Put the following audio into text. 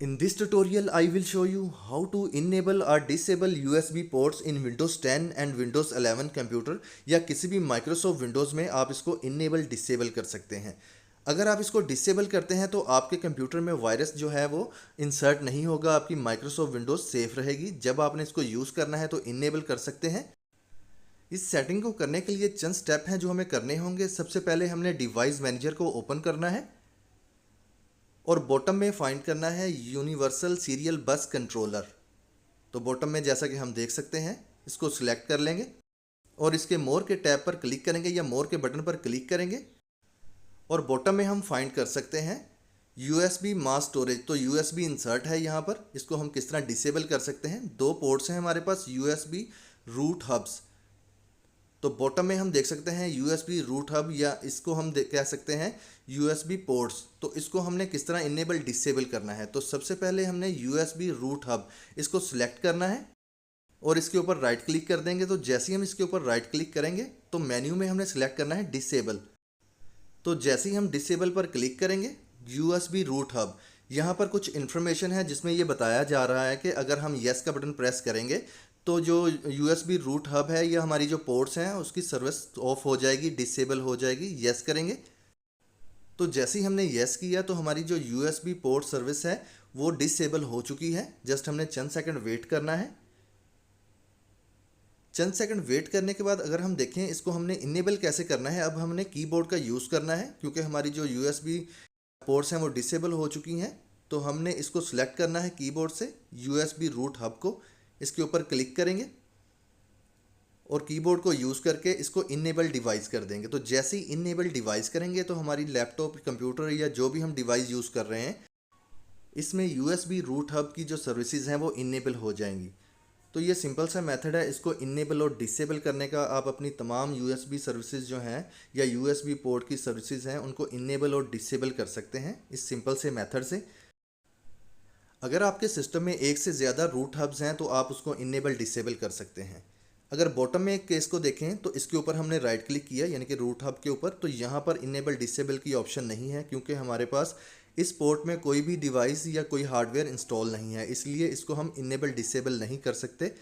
In this tutorial, I will show you how to enable or disable USB ports in Windows 10 and Windows 11 computer या किसी भी Microsoft Windows में आप इसको enable disable कर सकते हैं। अगर आप इसको disable करते हैं तो आपके कंप्यूटर में वायरस जो है वो इंसर्ट नहीं होगा, आपकी Microsoft Windows सेफ रहेगी। जब आपने इसको यूज़ करना है तो enable कर सकते हैं। इस सेटिंग को करने के लिए चंद स्टेप हैं जो हमें करने होंगे। सबसे पहले हमने डिवाइस मैनेजर को ओपन करना है और बॉटम में फाइंड करना है यूनिवर्सल सीरियल बस कंट्रोलर। तो बॉटम में जैसा कि हम देख सकते हैं इसको सिलेक्ट कर लेंगे और इसके मोर के टैब पर क्लिक करेंगे या मोर के बटन पर क्लिक करेंगे और बॉटम में हम फाइंड कर सकते हैं USB मास स्टोरेज। तो USB इंसर्ट है यहाँ पर, इसको हम किस तरह डिसेबल कर सकते हैं। दो पोर्ट्स हैं हमारे पास USB रूट हब्स। तो बॉटम में हम देख सकते हैं USB रूट हब या इसको हम कह सकते हैं USB पोर्ट्स। तो इसको हमने किस तरह इनेबल डिसेबल करना है। तो सबसे पहले हमने USB रूट हब इसको सिलेक्ट करना है और इसके ऊपर राइट क्लिक कर देंगे। तो जैसे ही हम इसके ऊपर राइट क्लिक करेंगे तो मेन्यू में हमने सिलेक्ट करना है डिसेबल। तो जैसे ही हम डिसेबल पर क्लिक करेंगे USB रूट हब, यहाँ पर कुछ इन्फॉर्मेशन है जिसमें ये बताया जा रहा है कि अगर हम येस का बटन प्रेस करेंगे तो जो USB रूट हब है या हमारी जो पोर्ट्स हैं उसकी सर्विस ऑफ हो जाएगी, डिसेबल हो जाएगी। येस करेंगे तो जैसे ही हमने येस किया तो हमारी जो USB पोर्ट सर्विस है वो डिसेबल हो चुकी है। जस्ट हमने चंद सेकंड वेट करना है। चंद सेकंड वेट करने के बाद अगर हम देखें इसको हमने इनेबल कैसे करना है। अब हमने कीबोर्ड का यूज़ करना है क्योंकि हमारी जो USB पोर्ट्स हैं वो डिसेबल हो चुकी हैं। तो हमने इसको सिलेक्ट करना है कीबोर्ड से USB रूट हब को, इसके ऊपर क्लिक करेंगे और कीबोर्ड को यूज़ करके इसको इनेबल डिवाइस कर देंगे। तो जैसे ही इनेबल डिवाइस करेंगे तो हमारी लैपटॉप, कंप्यूटर या जो भी हम डिवाइस यूज़ कर रहे हैं इसमें USB रूट हब की जो सर्विसेज हैं वो इनेबल हो जाएंगी। तो ये सिंपल सा मेथड है, इसको इनेबल और डिसेबल करने का। आप अपनी तमाम USB सर्विसेज जो हैं या USB पोर्ट की सर्विसेज हैं उनको इनेबल और डिसेबल कर सकते हैं इस सिंपल से मेथड से। अगर आपके सिस्टम में एक से ज़्यादा रूट हब्स हैं तो आप उसको इनेबल डिसेबल कर सकते हैं। अगर बॉटम में एक केस को देखें तो इसके ऊपर हमने राइट क्लिक किया यानी कि रूट हब के ऊपर, तो यहाँ पर इनेबल डिसेबल की ऑप्शन नहीं है क्योंकि हमारे पास इस पोर्ट में कोई भी डिवाइस या कोई हार्डवेयर इंस्टॉल नहीं है, इसलिए इसको हम इनेबल डिसेबल नहीं कर सकते।